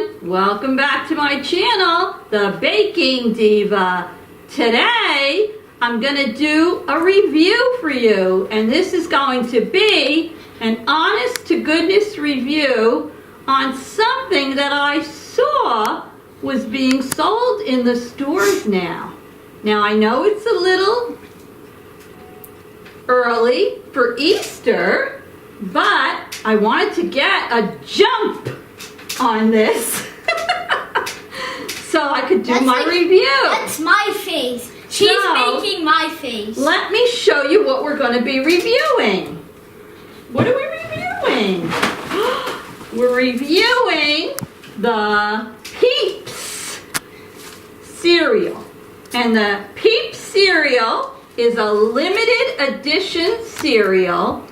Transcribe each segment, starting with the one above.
everyone, welcome back to my channel, the Baking Diva. Today I'm going to do a review for you, and this is going to be an honest to goodness review on something that I saw was being sold in the stores now. Now I know it's a little early for Easter, but I wanted to get a jump on this so I could do my review. That's my face. She's making my face. Let me show you what we're going to be reviewing. What are we reviewing? We're reviewing the PEEPS cereal. And the PEEPS cereal is a limited edition cereal.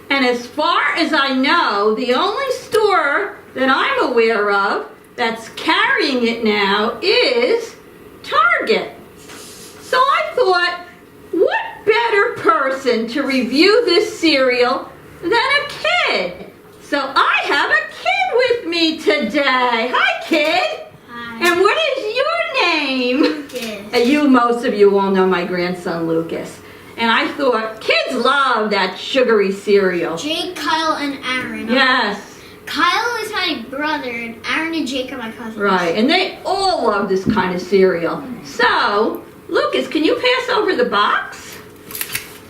And as far as I know, the only store that I'm aware of that's carrying it now is Target. So I thought, what better person to review this cereal than a kid? So I have a kid with me today. Hi, kid. Hi. And what is your name? Lucas. Most of you all know my grandson, Lucas. And I thought, kids love that sugary cereal. Jake, Kyle, and Aaron. Yes. Kyle is my brother, and Aaron and Jake are my cousins. Right, and they all love this kind of cereal. So, Lucas, can you pass over the box?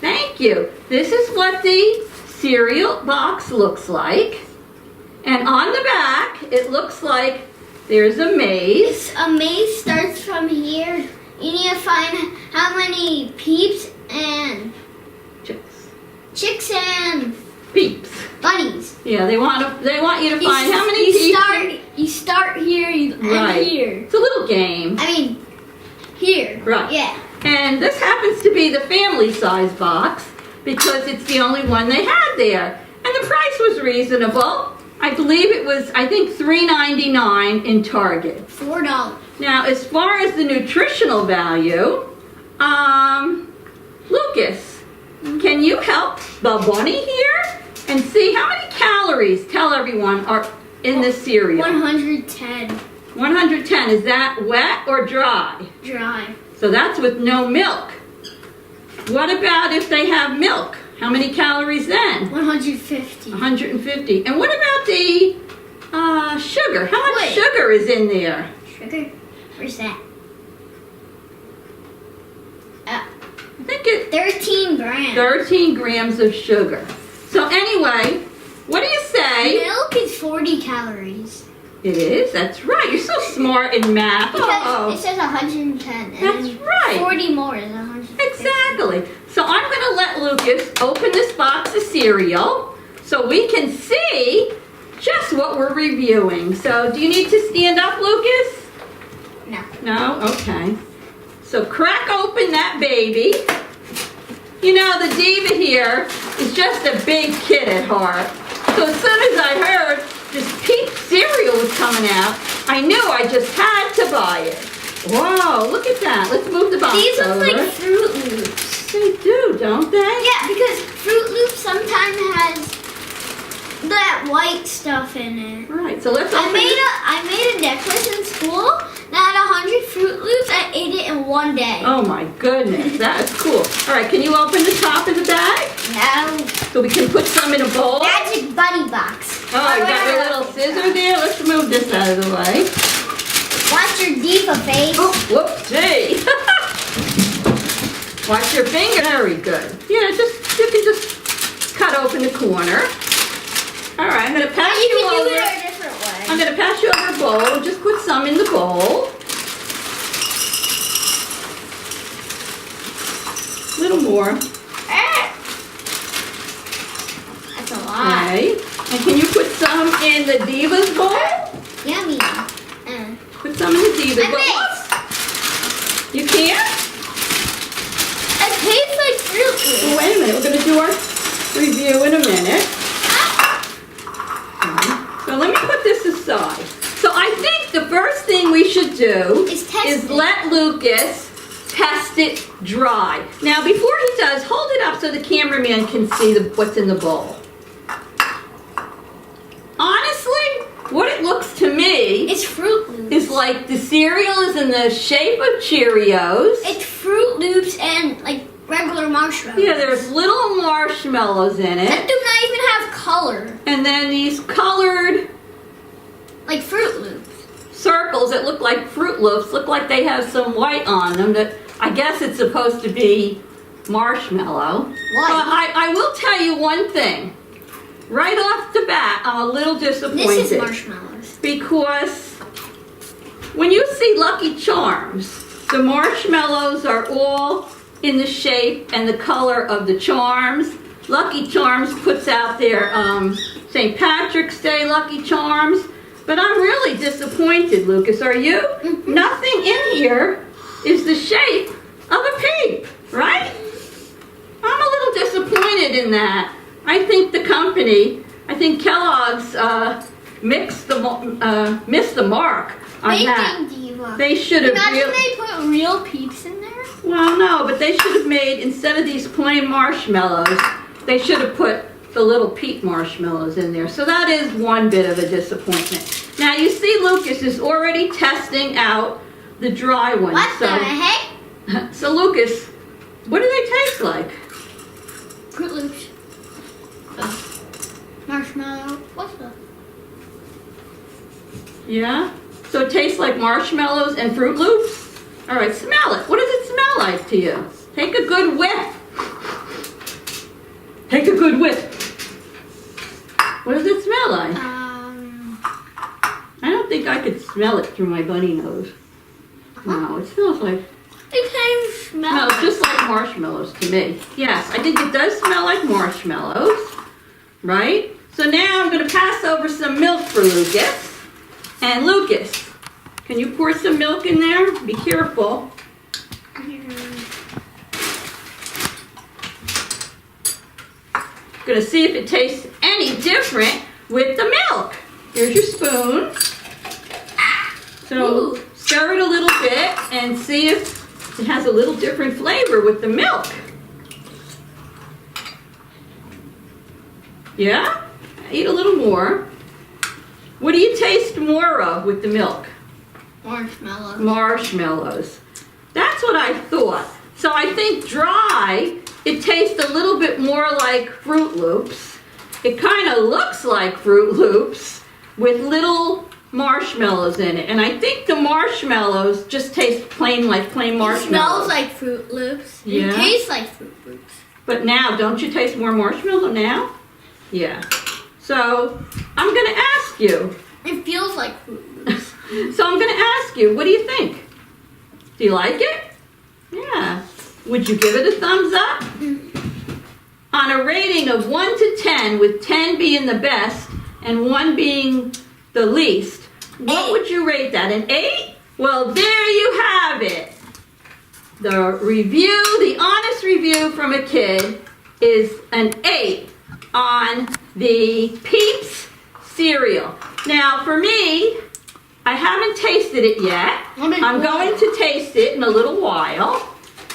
Thank you. This is what the cereal box looks like. And on the back, it looks like there's a maze. A maze starts from here. You need to find how many peeps and chicks and PEEPS. bunnies. Yeah, they want you to find how many PEEPS. You start here and here. It's a little game. I mean, here. Right. Yeah. And this happens to be the family size box because it's the only one they had there. And the price was reasonable. I believe it was, I think, $3.99 in Target. $4. Now, as far as the nutritional value, Lucas, can you help the bunny here and see how many calories, tell everyone, are in this cereal? 110. 110, is that wet or dry? Dry. So that's with no milk. What about if they have milk? How many calories then? 150. 150. And what about the sugar? How much sugar is in there? Sugar? Where's that? I think it's 13 grams. 13 grams of sugar. So anyway, what do you say? Milk is 40 calories. It is? That's right. You're so smart in math. Because it says 110. That's right. 40 more is 150. Exactly. So I'm going to let Lucas open this box of cereal so we can see just what we're reviewing. So do you need to stand up, Lucas? No. No? Okay. So crack open that baby. You know, the diva here is just a big kid at heart. So as soon as I heard this PEEPS cereal was coming out, I knew I just had to buy it. Wow, look at that. Let's move the box These over. look like Fruit Loops. They do, don't they? Yeah, because Fruit Loops sometimes has that white stuff in it. Right, so let's open I made a necklace in school that had 100 Fruit Loops. I ate it in one day. Oh my goodness, that is cool. All right, can you open the top of the bag? No. So we can put some in a bowl? Magic Bunny Box. Oh, you got your little scissor there? Let's move this out of the way. Watch your diva face. Oh, whoopsie. Watch your finger. Very good. Yeah, you can just cut open the corner. All right, I'm going to pass you can over. do it a different way. I'm going to pass you over a bowl. Just put some in the bowl. A little more. That's a lot. Okay. And can you put some in the Diva's bowl? Yummy. Put some in the Diva's bowl. You can't? It tastes like Fruit Loops. Well, wait a minute. We're going to do our review in a minute. So let me put this aside. So I think the first thing we should do is let Lucas test it dry. Now before he does, hold it up so the cameraman can see what's in the bowl. Honestly, what it looks to me It's Loops. is like the cereal is in the shape of Cheerios. It's Fruit Loops and like regular marshmallows. Yeah, there's little marshmallows in That it. do not even have color. And then these colored Like Fruit Loops. circles that look like Fruit Loops look like they have some white on them that I guess it's supposed to be marshmallow. Why? But I will tell you one thing. Right off the bat, I'm a little disappointed. This is marshmallows. Because when you see Lucky Charms, the marshmallows are all in the shape and the color of the charms. Lucky Charms puts out their St. Patrick's Day Lucky Charms. But I'm really disappointed, Lucas. Are you? Mm-hmm. Nothing in here is the shape of a peep, right? I'm a little disappointed in that. I think the company, I think Kellogg's missed the mark on that. Baking Diva. They should have Imagine they put real Peeps in there. Well, no, but they should have made, instead of these plain marshmallows, they should have put the little peep marshmallows in there. So that is one bit of a disappointment. Now you see Lucas is already testing out the dry ones. What the heck? So Lucas, what do they taste like? Fruit Loops. Marshmallow. What's the? Yeah? So it tastes like marshmallows and Fruit Loops? All right, smell it. What does it smell like to you? Take a good whiff. Take a good whiff. What does it smell like? I don't think I could smell it through my bunny nose. No, it smells like... It kind of smells. smells just like marshmallows to me. Yes, I think it does smell like marshmallows, right? So now I'm going to pass over some milk for Lucas. And Lucas, can you pour some milk in there? Be careful. Going to see if it tastes any different with the milk. Here's your spoon. So stir it a little bit and see if it has a little different flavor with the milk. Yeah? Eat a little more. What do you taste more of with the milk? Marshmallows. Marshmallows. That's what I thought. So I think dry, it tastes a little bit more like Fruit Loops. It kind of looks like Fruit Loops with little marshmallows in it. And I think the marshmallows just taste plain marshmallows. It smells like Fruit Loops. Yeah. It tastes like Fruit Loops. But now, don't you taste more marshmallow now? Yeah. So I'm going to ask you. It feels like Fruit Loops. So I'm going to ask you, what do you think? Do you like it? Yeah. Would you give it a thumbs up? On a rating of 1 to 10, with 10 being the best and 1 being the least, what would you rate that? An 8? Well, there you have it. The review, the honest review from a kid is an 8 on the PEEPS cereal. Now, for me, I haven't tasted it yet. I'm going to taste it in a little while.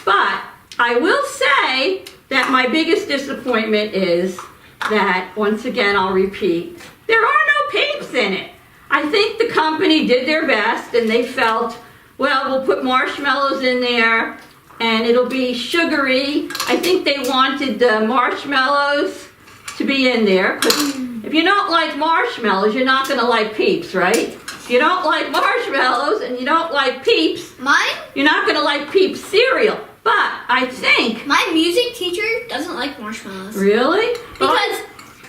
But I will say that my biggest disappointment is that, once again, I'll repeat, there are no PEEPS in it. I think the company did their best and they felt, well, we'll put marshmallows in there and it'll be sugary. I think they wanted the marshmallows to be in there. 'Cause if you don't like marshmallows, you're not going to like PEEPS, right? If you don't like marshmallows and you don't like PEEPS, you're not going to like PEEPS cereal. But I think... My music teacher doesn't like marshmallows. Really? Because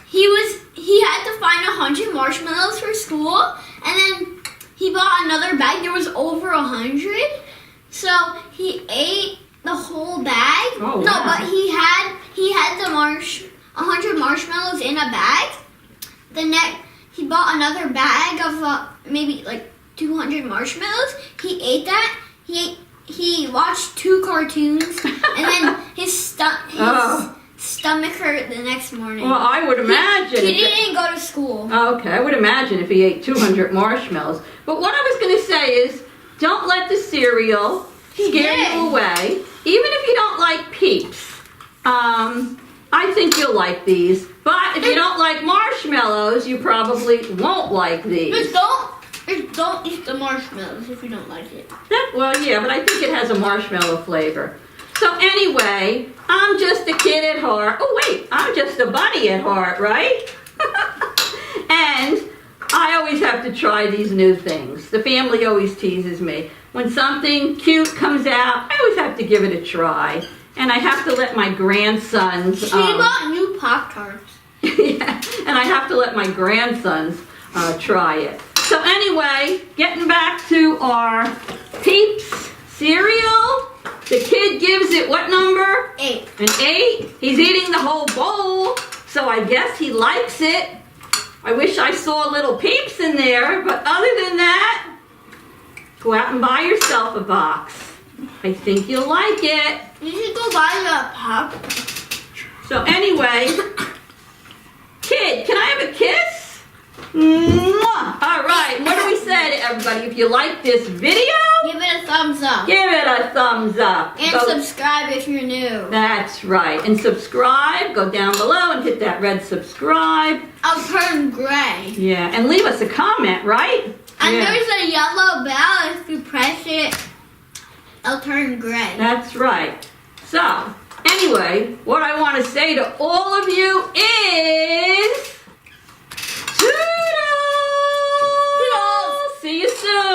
he had to find 100 marshmallows for school, and then he bought another bag. There was over 100, so he ate the whole bag. Oh, no, wow. but he had the 100 marshmallows in a bag. He bought another bag of maybe like 200 marshmallows. He ate that. He watched 2 cartoons, and then his stomach hurt the next morning. Well, I would imagine... He didn't go to school. Okay, I would imagine if he ate 200 marshmallows. But what I was going to say is, don't let the cereal scare you away. Even if you don't like PEEPS, I think you'll like these. But if you don't like marshmallows, you probably won't like these. Just don't eat the marshmallows if you don't like it. Well, yeah, but I think it has a marshmallow flavor. So anyway, I'm just a kid at heart. Oh wait, I'm just a bunny at heart, right? And I always have to try these new things. The family always teases me. When something cute comes out, I always have to give it a try. And I have to let my grandsons... She bought new Pop-Tarts. Yeah, and I have to let my grandsons try it. So anyway, getting back to our PEEPS cereal. The kid gives it what number? 8. An 8. He's eating the whole bowl, so I guess he likes it. I wish I saw little PEEPS in there, but other than that, go out and buy yourself a box. I think you'll like it. You should go buy a pop. So anyway, kid, can I have a kiss? Mwah! All right, what do we say to everybody? If you like this video, Give it a thumbs up. give it a thumbs up. And subscribe if you're new. That's right. And subscribe. Go down below and hit that red subscribe. I'll turn gray. Yeah, and leave us a comment, right? And Yeah. there's a yellow bell. If you press it, it'll turn gray. That's right. So, anyway, what I want to say to all of you is... Toodles! See you soon!